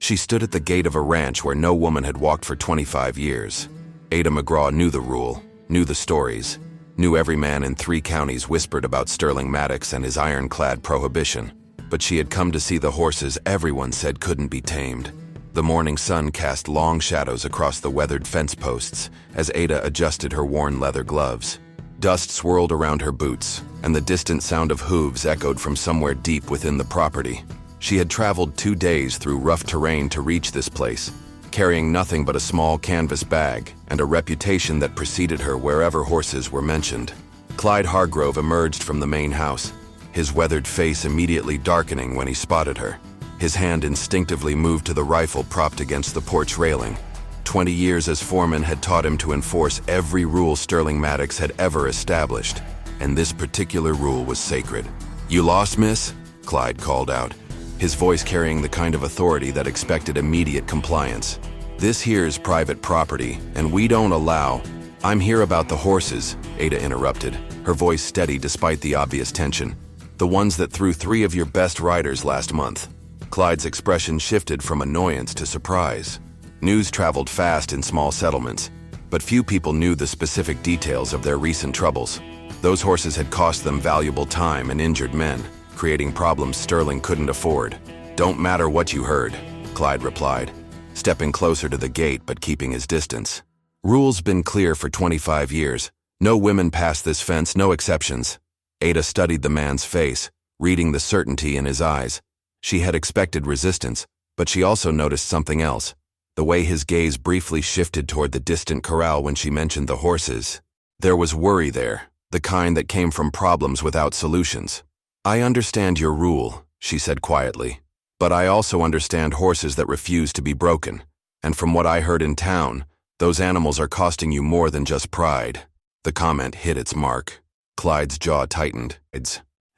She stood at the gate of a ranch where no woman had walked for 25 years. Ada McGraw knew the rule, knew the stories, knew every man in 3 counties whispered about Sterling Maddox and his ironclad prohibition. But she had come to see the horses everyone said couldn't be tamed. The morning sun cast long shadows across the weathered fence posts as Ada adjusted her worn leather gloves. Dust swirled around her boots, and the distant sound of hooves echoed from somewhere deep within the property. She had traveled 2 days through rough terrain to reach this place, carrying nothing but a small canvas bag and a reputation that preceded her wherever horses were mentioned. Clyde Hargrove emerged from the main house, his weathered face immediately darkening when he spotted her. His hand instinctively moved to the rifle propped against the porch railing. 20 years as foreman had taught him to enforce every rule Sterling Maddox had ever established, and this particular rule was sacred. "You lost, miss?" Clyde called out, his voice carrying the kind of authority that expected immediate compliance. "This here's private property, and we don't allow—" "I'm here about the horses," Ada interrupted, her voice steady despite the obvious tension. "The ones that threw 3 of your best riders last month." Clyde's expression shifted from annoyance to surprise. News traveled fast in small settlements, but few people knew the specific details of their recent troubles. Those horses had cost them valuable time and injured men, creating problems Sterling couldn't afford. "Don't matter what you heard," Clyde replied, stepping closer to the gate but keeping his distance. "Rules been clear for 25 years. No women past this fence, no exceptions." Ada studied the man's face, reading the certainty in his eyes. She had expected resistance, but she also noticed something else. The way his gaze briefly shifted toward the distant corral when she mentioned the horses. There was worry there, the kind that came from problems without solutions. "I understand your rule," she said quietly, "but I also understand horses that refuse to be broken. And from what I heard in town, those animals are costing you more than just pride." The comment hit its mark. Clyde's jaw tightened,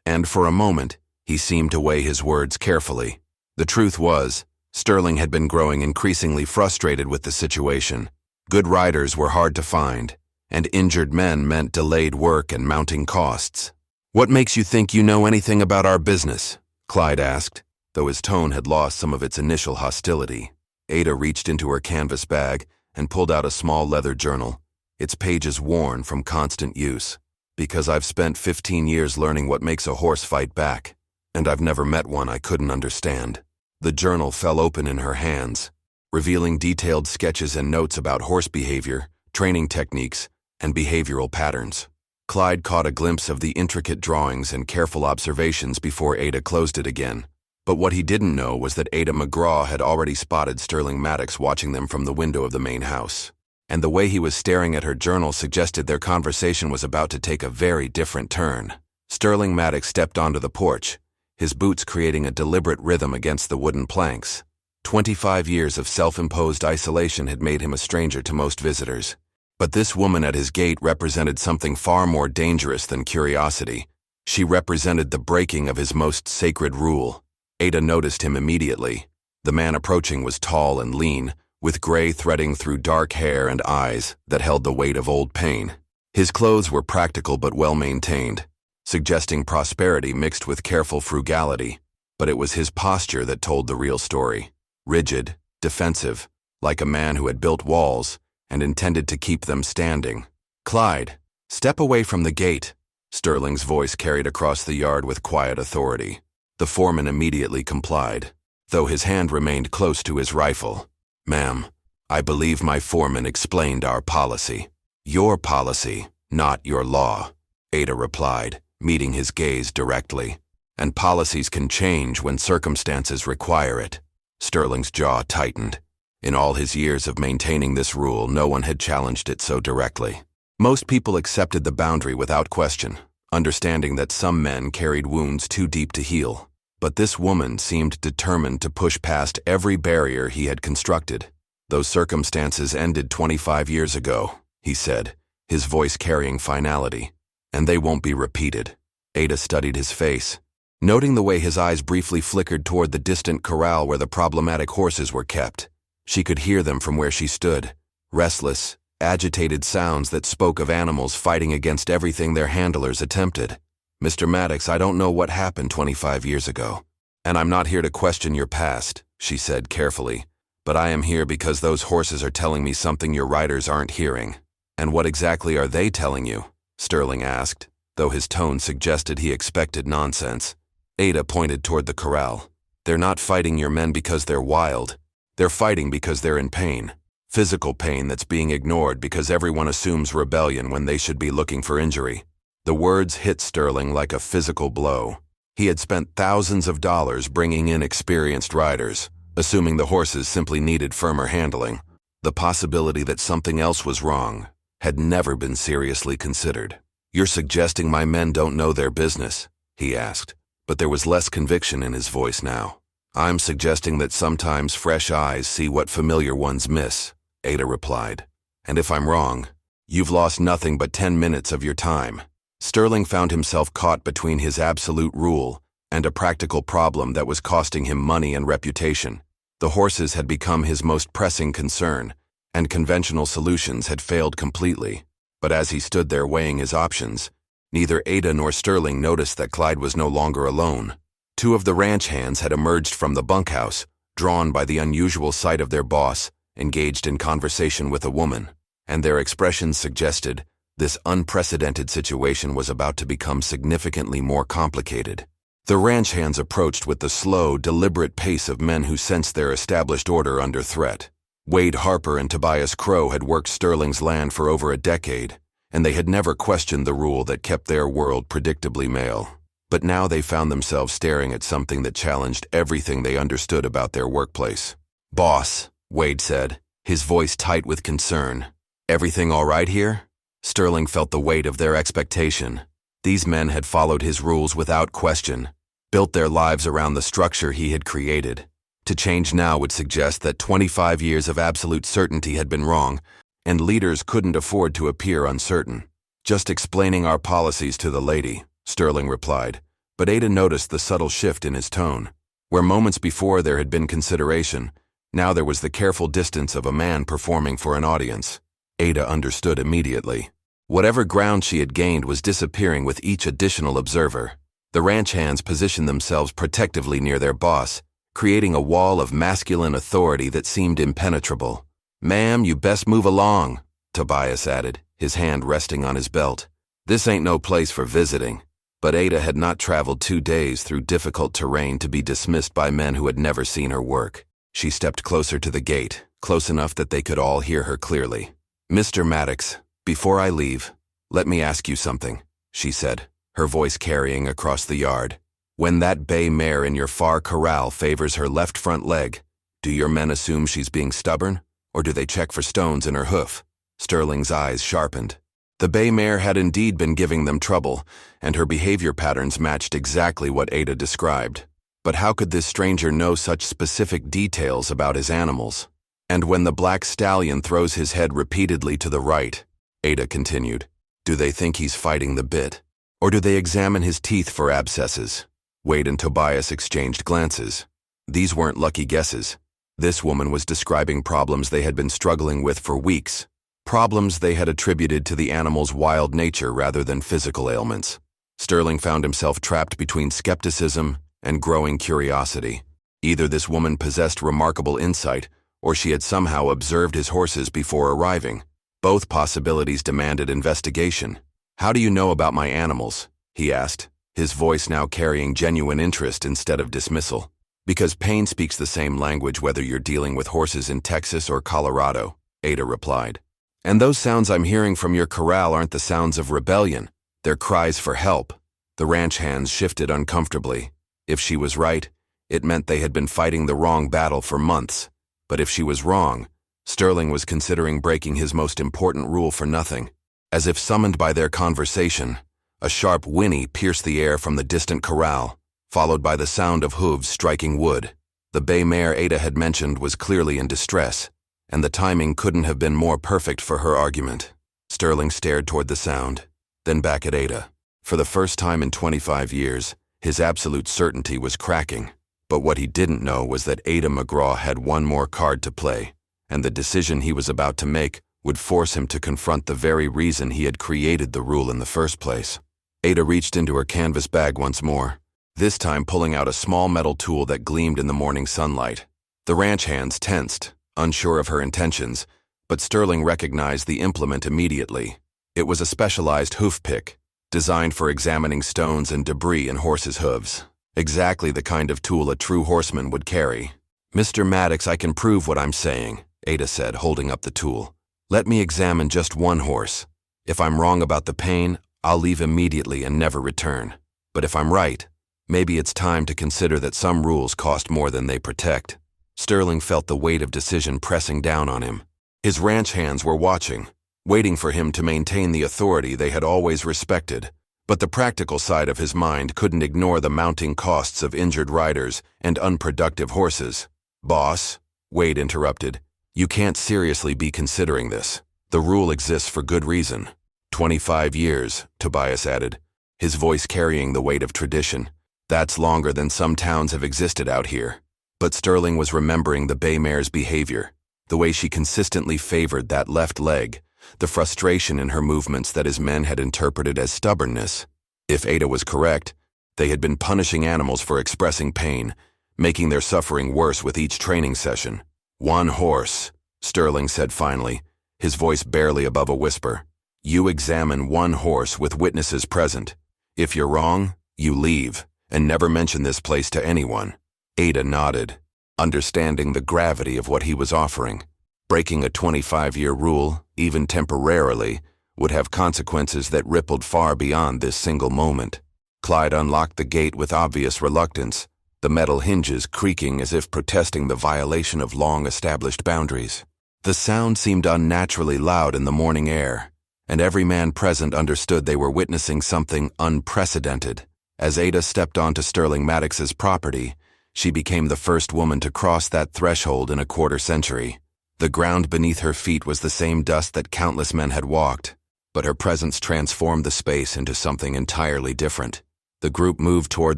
and for a moment, he seemed to weigh his words carefully. The truth was, Sterling had been growing increasingly frustrated with the situation. Good riders were hard to find, and injured men meant delayed work and mounting costs. "What makes you think you know anything about our business?" Clyde asked, though his tone had lost some of its initial hostility. Ada reached into her canvas bag and pulled out a small leather journal, its pages worn from constant use. "Because I've spent 15 years learning what makes a horse fight back, and I've never met one I couldn't understand." The journal fell open in her hands, revealing detailed sketches and notes about horse behavior, training techniques, and behavioral patterns. Clyde caught a glimpse of the intricate drawings and careful observations before Ada closed it again. But what he didn't know was that Ada McGraw had already spotted Sterling Maddox watching them from the window of the main house. And the way he was staring at her journal suggested their conversation was about to take a very different turn. Sterling Maddox stepped onto the porch, his boots creating a deliberate rhythm against the wooden planks. 25 years of self-imposed isolation had made him a stranger to most visitors. But this woman at his gate represented something far more dangerous than curiosity. She represented the breaking of his most sacred rule. Ada noticed him immediately. The man approaching was tall and lean, with gray threading through dark hair and eyes that held the weight of old pain. His clothes were practical but well-maintained, suggesting prosperity mixed with careful frugality. But it was his posture that told the real story. Rigid, defensive, like a man who had built walls and intended to keep them standing. "Clyde, step away from the gate," Sterling's voice carried across the yard with quiet authority. The foreman immediately complied, though his hand remained close to his rifle. "Ma'am, I believe my foreman explained our policy." "Your policy, not your law," Ada replied, meeting his gaze directly. "And policies can change when circumstances require it." Sterling's jaw tightened. In all his years of maintaining this rule, no one had challenged it so directly. Most people accepted the boundary without question, understanding that some men carried wounds too deep to heal. But this woman seemed determined to push past every barrier he had constructed. "Those circumstances ended 25 years ago," he said, his voice carrying finality. "And they won't be repeated." Ada studied his face, noting the way his eyes briefly flickered toward the distant corral where the problematic horses were kept. She could hear them from where she stood, restless, agitated sounds that spoke of animals fighting against everything their handlers attempted. "Mr. Maddox, I don't know what happened 25 years ago, and I'm not here to question your past," she said carefully, "but I am here because those horses are telling me something your riders aren't hearing." "And what exactly are they telling you?" Sterling asked, though his tone suggested he expected nonsense. Ada pointed toward the corral. "They're not fighting your men because they're wild. They're fighting because they're in pain. Physical pain that's being ignored because everyone assumes rebellion when they should be looking for injury." The words hit Sterling like a physical blow. He had spent thousands of dollars bringing in experienced riders, assuming the horses simply needed firmer handling. The possibility that something else was wrong had never been seriously considered. "You're suggesting my men don't know their business?" he asked, but there was less conviction in his voice now. "I'm suggesting that sometimes fresh eyes see what familiar ones miss," Ada replied. "And if I'm wrong, you've lost nothing but 10 minutes of your time." Sterling found himself caught between his absolute rule and a practical problem that was costing him money and reputation. The horses had become his most pressing concern, and conventional solutions had failed completely. But as he stood there weighing his options, neither Ada nor Sterling noticed that Clyde was no longer alone. Two of the ranch hands had emerged from the bunkhouse, drawn by the unusual sight of their boss, engaged in conversation with a woman, and their expressions suggested this unprecedented situation was about to become significantly more complicated. The ranch hands approached with the slow, deliberate pace of men who sensed their established order under threat. Wade Harper and Tobias Crow had worked Sterling's land for over a decade, and they had never questioned the rule that kept their world predictably male. But now they found themselves staring at something that challenged everything they understood about their workplace. "Boss," Wade said, his voice tight with concern. "Everything all right here?" Sterling felt the weight of their expectation. These men had followed his rules without question, built their lives around the structure he had created. To change now would suggest that 25 years of absolute certainty had been wrong, and leaders couldn't afford to appear uncertain. "Just explaining our policies to the lady," Sterling replied, but Ada noticed the subtle shift in his tone. Where moments before there had been consideration, now there was the careful distance of a man performing for an audience. Ada understood immediately. Whatever ground she had gained was disappearing with each additional observer. The ranch hands positioned themselves protectively near their boss, creating a wall of masculine authority that seemed impenetrable. "Ma'am, you best move along," Tobias added, his hand resting on his belt. "This ain't no place for visiting." But Ada had not traveled 2 days through difficult terrain to be dismissed by men who had never seen her work. She stepped closer to the gate, close enough that they could all hear her clearly. "Mr. Maddox, before I leave, let me ask you something," she said, her voice carrying across the yard. "When that bay mare in your far corral favors her left front leg, do your men assume she's being stubborn, or do they check for stones in her hoof?" Sterling's eyes sharpened. The bay mare had indeed been giving them trouble, and her behavior patterns matched exactly what Ada described. But how could this stranger know such specific details about his animals? "And when the black stallion throws his head repeatedly to the right," Ada continued, "do they think he's fighting the bit? Or do they examine his teeth for abscesses?" Wade and Tobias exchanged glances. These weren't lucky guesses. This woman was describing problems they had been struggling with for weeks, problems they had attributed to the animal's wild nature rather than physical ailments. Sterling found himself trapped between skepticism and growing curiosity. Either this woman possessed remarkable insight, or she had somehow observed his horses before arriving. Both possibilities demanded investigation. "How do you know about my animals?" he asked, his voice now carrying genuine interest instead of dismissal. "Because pain speaks the same language whether you're dealing with horses in Texas or Colorado," Ada replied. "And those sounds I'm hearing from your corral aren't the sounds of rebellion. They're cries for help." The ranch hands shifted uncomfortably. If she was right, it meant they had been fighting the wrong battle for months. But if she was wrong, Sterling was considering breaking his most important rule for nothing. As if summoned by their conversation, a sharp whinny pierced the air from the distant corral, followed by the sound of hooves striking wood. The bay mare Ada had mentioned was clearly in distress, and the timing couldn't have been more perfect for her argument. Sterling stared toward the sound, then back at Ada. For the first time in 25 years, his absolute certainty was cracking. But what he didn't know was that Ada McGraw had one more card to play, and the decision he was about to make would force him to confront the very reason he had created the rule in the first place. Ada reached into her canvas bag once more, this time pulling out a small metal tool that gleamed in the morning sunlight. The ranch hands tensed, unsure of her intentions, but Sterling recognized the implement immediately. It was a specialized hoof pick, designed for examining stones and debris in horses' hooves. Exactly the kind of tool a true horseman would carry. "Mr. Maddox, I can prove what I'm saying," Ada said, holding up the tool. "Let me examine just one horse. If I'm wrong about the pain, I'll leave immediately and never return. But if I'm right, maybe it's time to consider that some rules cost more than they protect." Sterling felt the weight of decision pressing down on him. His ranch hands were watching, waiting for him to maintain the authority they had always respected. But the practical side of his mind couldn't ignore the mounting costs of injured riders and unproductive horses. "Boss," Wade interrupted, "you can't seriously be considering this. The rule exists for good reason." 25 years, Tobias added, his voice carrying the weight of tradition. "That's longer than some towns have existed out here." But Sterling was remembering the bay mare's behavior, the way she consistently favored that left leg, the frustration in her movements that his men had interpreted as stubbornness. If Ada was correct, they had been punishing animals for expressing pain, making their suffering worse with each training session. "One horse," Sterling said finally, his voice barely above a whisper. "You examine one horse with witnesses present. If you're wrong, you leave, and never mention this place to anyone." Ada nodded, understanding the gravity of what he was offering. Breaking a 25-year rule, even temporarily, would have consequences that rippled far beyond this single moment. Clyde unlocked the gate with obvious reluctance, the metal hinges creaking as if protesting the violation of long-established boundaries. The sound seemed unnaturally loud in the morning air, and every man present understood they were witnessing something unprecedented. As Ada stepped onto Sterling Maddox's property, she became the first woman to cross that threshold in a quarter-century. The ground beneath her feet was the same dust that countless men had walked, but her presence transformed the space into something entirely different. The group moved toward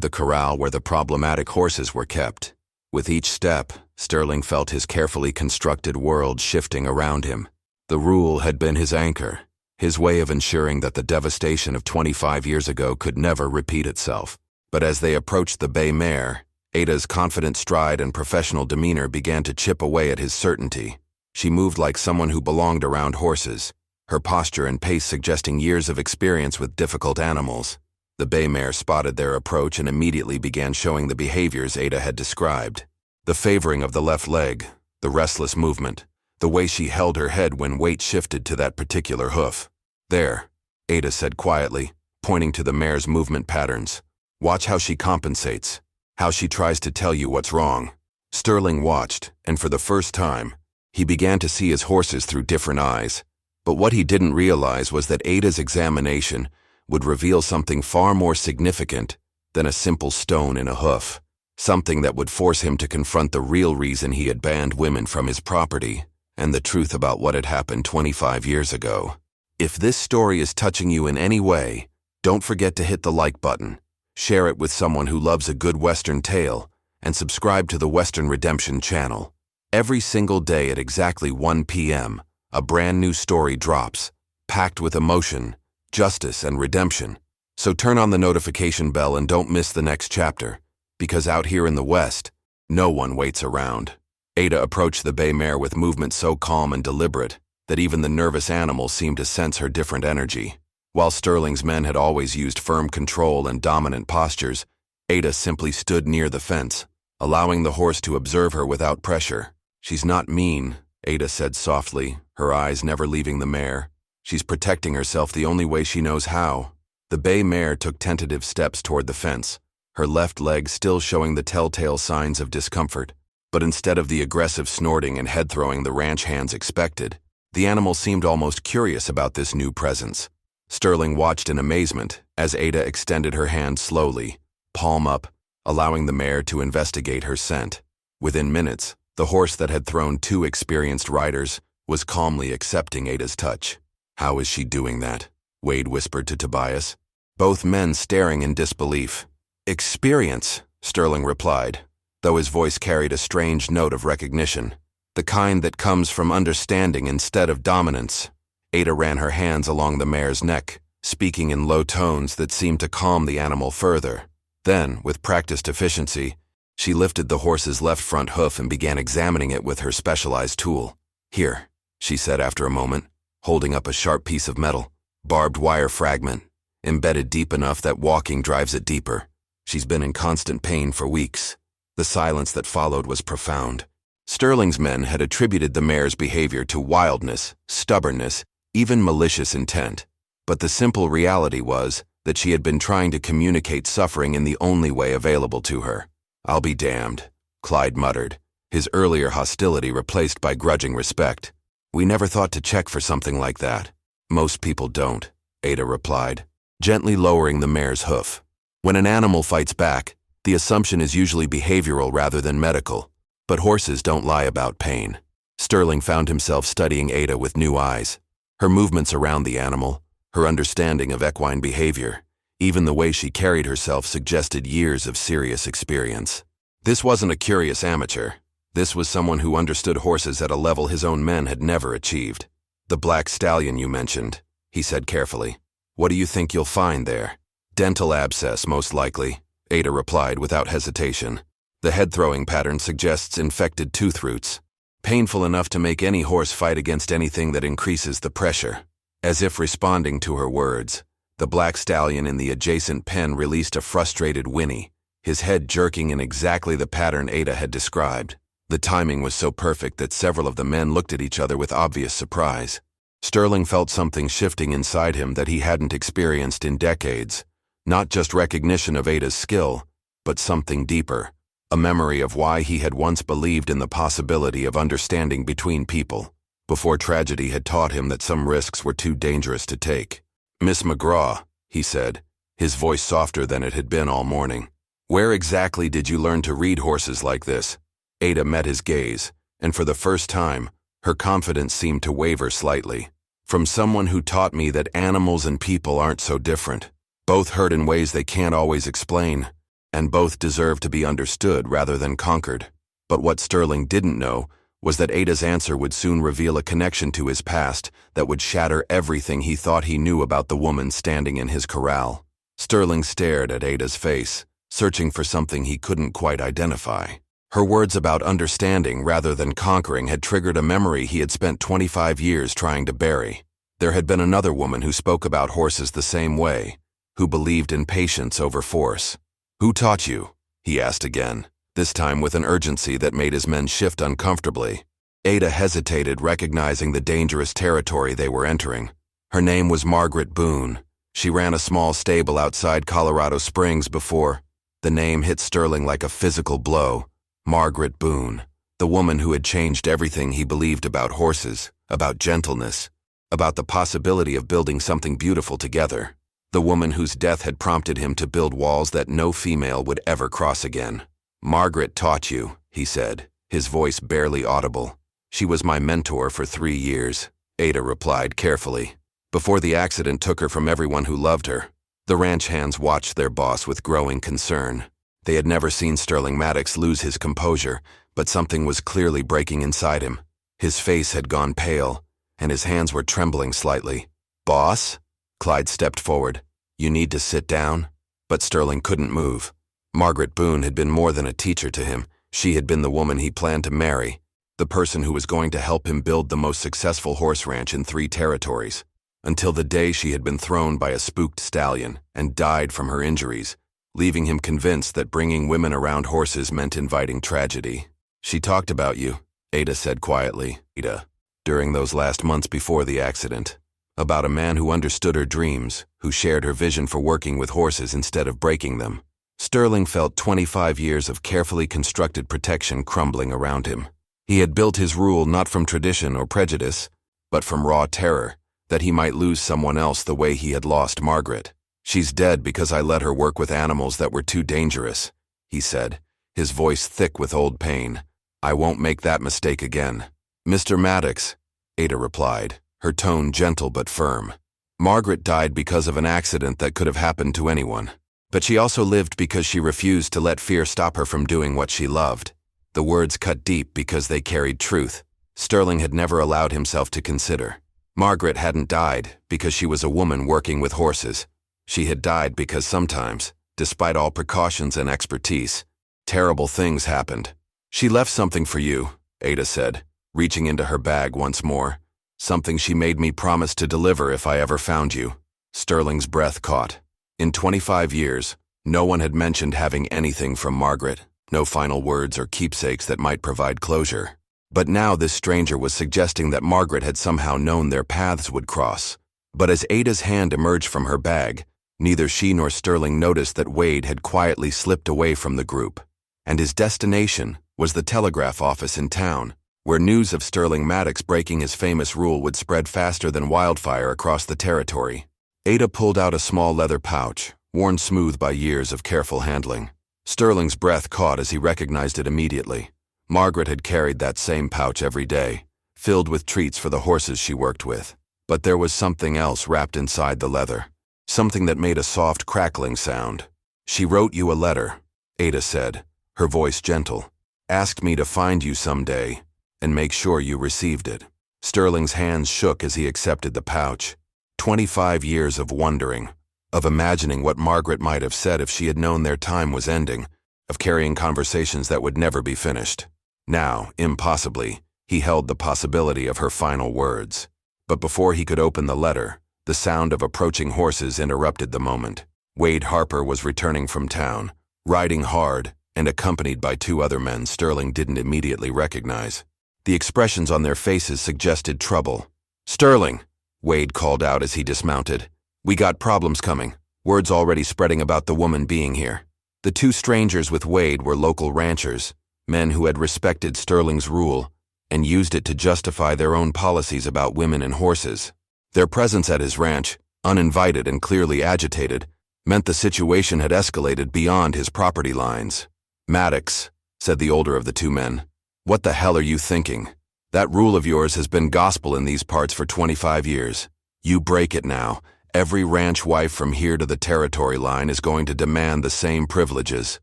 the corral where the problematic horses were kept. With each step, Sterling felt his carefully constructed world shifting around him. The rule had been his anchor, his way of ensuring that the devastation of 25 years ago could never repeat itself. But as they approached the bay mare, Ada's confident stride and professional demeanor began to chip away at his certainty. She moved like someone who belonged around horses, her posture and pace suggesting years of experience with difficult animals. The bay mare spotted their approach and immediately began showing the behaviors Ada had described. The favoring of the left leg, the restless movement, the way she held her head when weight shifted to that particular hoof. "There," Ada said quietly, pointing to the mare's movement patterns. "Watch how she compensates, how she tries to tell you what's wrong." Sterling watched, and for the first time, he began to see his horses through different eyes. But what he didn't realize was that Ada's examination would reveal something far more significant than a simple stone in a hoof, something that would force him to confront the real reason he had banned women from his property, and the truth about what had happened 25 years ago. If this story is touching you in any way, don't forget to hit the like button, share it with someone who loves a good Western tale, and subscribe to the Western Redemption channel. Every single day at exactly 1 p.m., a brand new story drops, packed with emotion, justice, and redemption. So turn on the notification bell and don't miss the next chapter, because out here in the West, no one waits around. Ada approached the bay mare with movement so calm and deliberate that even the nervous animal seemed to sense her different energy. While Sterling's men had always used firm control and dominant postures, Ada simply stood near the fence, allowing the horse to observe her without pressure. "She's not mean," Ada said softly, her eyes never leaving the mare. "She's protecting herself the only way she knows how." The bay mare took tentative steps toward the fence, her left leg still showing the telltale signs of discomfort. But instead of the aggressive snorting and head-throwing the ranch hands expected, the animal seemed almost curious about this new presence. Sterling watched in amazement as Ada extended her hand slowly, palm up, allowing the mare to investigate her scent. Within minutes, the horse that had thrown 2 experienced riders was calmly accepting Ada's touch. "How is she doing that?" Wade whispered to Tobias, both men staring in disbelief. "Experience," Sterling replied, though his voice carried a strange note of recognition, the kind that comes from understanding instead of dominance. Ada ran her hands along the mare's neck, speaking in low tones that seemed to calm the animal further. Then, with practiced efficiency, She lifted the horse's left front hoof and began examining it with her specialized tool. "Here," she said after a moment, holding up a sharp piece of metal. "Barbed wire fragment, embedded deep enough that walking drives it deeper. She's been in constant pain for weeks." The silence that followed was profound. Sterling's men had attributed the mare's behavior to wildness, stubbornness, even malicious intent. But the simple reality was that she had been trying to communicate suffering in the only way available to her. "I'll be damned," Clyde muttered, his earlier hostility replaced by grudging respect. "We never thought to check for something like that." "Most people don't," Ada replied, gently lowering the mare's hoof. "When an animal fights back, the assumption is usually behavioral rather than medical. But horses don't lie about pain." Sterling found himself studying Ada with new eyes. Her movements around the animal, her understanding of equine behavior, even the way she carried herself suggested years of serious experience. This wasn't a curious amateur. This was someone who understood horses at a level his own men had never achieved. "The black stallion you mentioned," he said carefully. "What do you think you'll find there?" "Dental abscess, most likely," Ada replied without hesitation. "The head-throwing pattern suggests infected tooth roots. Painful enough to make any horse fight against anything that increases the pressure." As if responding to her words, the black stallion in the adjacent pen released a frustrated whinny, his head jerking in exactly the pattern Ada had described. The timing was so perfect that several of the men looked at each other with obvious surprise. Sterling felt something shifting inside him that he hadn't experienced in decades. Not just recognition of Ada's skill, but something deeper. A memory of why he had once believed in the possibility of understanding between people, before tragedy had taught him that some risks were too dangerous to take. "Miss McGraw," he said, his voice softer than it had been all morning. "Where exactly did you learn to read horses like this?" Ada met his gaze, and for the first time, her confidence seemed to waver slightly. "From someone who taught me that animals and people aren't so different. Both hurt in ways they can't always explain, and both deserve to be understood rather than conquered." But what Sterling didn't know was that Ada's answer would soon reveal a connection to his past that would shatter everything he thought he knew about the woman standing in his corral. Sterling stared at Ada's face, searching for something he couldn't quite identify. Her words about understanding rather than conquering had triggered a memory he had spent 25 years trying to bury. There had been another woman who spoke about horses the same way, who believed in patience over force. "Who taught you?" he asked again, this time with an urgency that made his men shift uncomfortably. Ada hesitated, recognizing the dangerous territory they were entering. Her name was Margaret Boone. She ran a small stable outside Colorado Springs before. The name hit Sterling like a physical blow. Margaret Boone, the woman who had changed everything he believed about horses, about gentleness, about the possibility of building something beautiful together. The woman whose death had prompted him to build walls that no female would ever cross again. "Margaret taught you," he said, his voice barely audible. "She was my mentor for 3 years," Ada replied carefully. "Before the accident took her from everyone who loved her." The ranch hands watched their boss with growing concern. They had never seen Sterling Maddox lose his composure, but something was clearly breaking inside him. His face had gone pale, and his hands were trembling slightly. "Boss?" Clyde stepped forward. "You need to sit down." But Sterling couldn't move. Margaret Boone had been more than a teacher to him. She had been the woman he planned to marry, the person who was going to help him build the most successful horse ranch in 3 territories. Until the day she had been thrown by a spooked stallion and died from her injuries, leaving him convinced that bringing women around horses meant inviting tragedy. "She talked about you," Ada said quietly. "Ada, during those last months before the accident. About a man who understood her dreams, who shared her vision for working with horses instead of breaking them." Sterling felt 25 years of carefully constructed protection crumbling around him. He had built his rule not from tradition or prejudice, but from raw terror, that he might lose someone else the way he had lost Margaret. "She's dead because I let her work with animals that were too dangerous," he said, his voice thick with old pain. "I won't make that mistake again." "Mr. Maddox," Ada replied, her tone gentle but firm. "Margaret died because of an accident that could have happened to anyone. But she also lived because she refused to let fear stop her from doing what she loved." The words cut deep because they carried truth Sterling had never allowed himself to consider. Margaret hadn't died because she was a woman working with horses. She had died because sometimes, despite all precautions and expertise, Terrible things happened. She left something for you, Ada said, reaching into her bag once more. Something she made me promise to deliver if I ever found you. Sterling's breath caught. In 25 years, no one had mentioned having anything from Margaret, no final words or keepsakes that might provide closure. But now this stranger was suggesting that Margaret had somehow known their paths would cross. But as Ada's hand emerged from her bag, neither she nor Sterling noticed that Wade had quietly slipped away from the group. And his destination was the telegraph office in town, where news of Sterling Maddox breaking his famous rule would spread faster than wildfire across the territory. Ada pulled out a small leather pouch, worn smooth by years of careful handling. Sterling's breath caught as he recognized it immediately. Margaret had carried that same pouch every day, filled with treats for the horses she worked with. But there was something else wrapped inside the leather, something that made a soft crackling sound. "She wrote you a letter," Ada said, her voice gentle. "Asked me to find you someday and make sure you received it." Sterling's hands shook as he accepted the pouch. 25 years of wondering, of imagining what Margaret might have said if she had known their time was ending, of carrying conversations that would never be finished. Now, impossibly, he held the possibility of her final words. But before he could open the letter, the sound of approaching horses interrupted the moment. Wade Harper was returning from town, riding hard and accompanied by two other men Sterling didn't immediately recognize. The expressions on their faces suggested trouble. "Sterling," Wade called out as he dismounted. "We got problems coming. Word's already spreading about the woman being here." The two strangers with Wade were local ranchers, men who had respected Sterling's rule and used it to justify their own policies about women and horses. Their presence at his ranch, uninvited and clearly agitated, meant the situation had escalated beyond his property lines. "Maddox," said the older of the two men, "what the hell are you thinking? That rule of yours has been gospel in these parts for 25 years. You break it now. Every ranch wife from here to the territory line is going to demand the same privileges."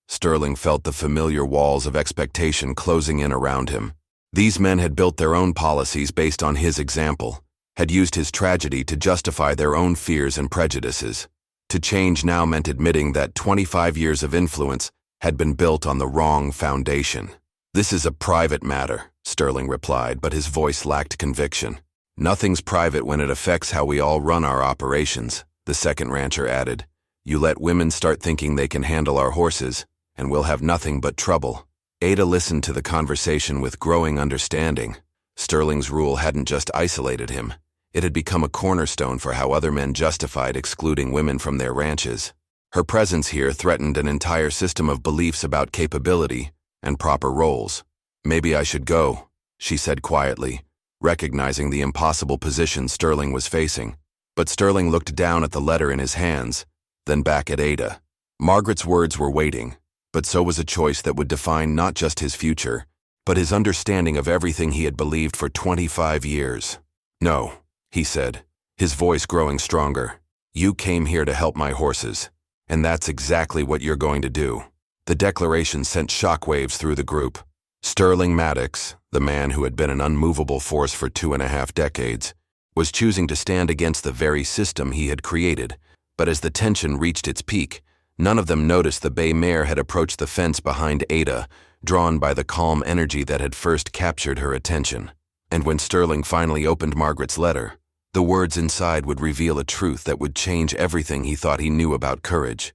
Sterling felt the familiar walls of expectation closing in around him. These men had built their own policies based on his example, had used his tragedy to justify their own fears and prejudices. To change now meant admitting that 25 years of influence had been built on the wrong foundation. "This is a private matter," Sterling replied, but his voice lacked conviction. "Nothing's private when it affects how we all run our operations," the second rancher added. "You let women start thinking they can handle our horses, and we'll have nothing but trouble." Ada listened to the conversation with growing understanding. Sterling's rule hadn't just isolated him. It had become a cornerstone for how other men justified excluding women from their ranches. Her presence here threatened an entire system of beliefs about capability and proper roles. "Maybe I should go," she said quietly, recognizing the impossible position Sterling was facing. But Sterling looked down at the letter in his hands, then back at Ada. Margaret's words were waiting, but so was a choice that would define not just his future, but his understanding of everything he had believed for 25 years. "No," he said, his voice growing stronger. "You came here to help my horses, and that's exactly what you're going to do." The declaration sent shockwaves through the group. Sterling Maddox, the man who had been an unmovable force for 2.5 decades, was choosing to stand against the very system he had created. But as the tension reached its peak, none of them noticed the bay mare had approached the fence behind Ada, drawn by the calm energy that had first captured her attention. And when Sterling finally opened Margaret's letter, the words inside would reveal a truth that would change everything he thought he knew about courage,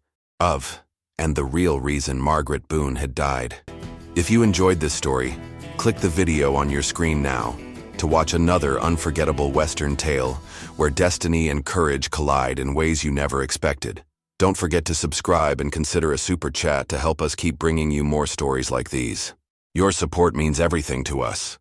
and the real reason Margaret Boone had died. If you enjoyed this story, click the video on your screen now to watch another unforgettable Western tale where destiny and courage collide in ways you never expected. Don't forget to subscribe and consider a super chat to help us keep bringing you more stories like these. Your support means everything to us.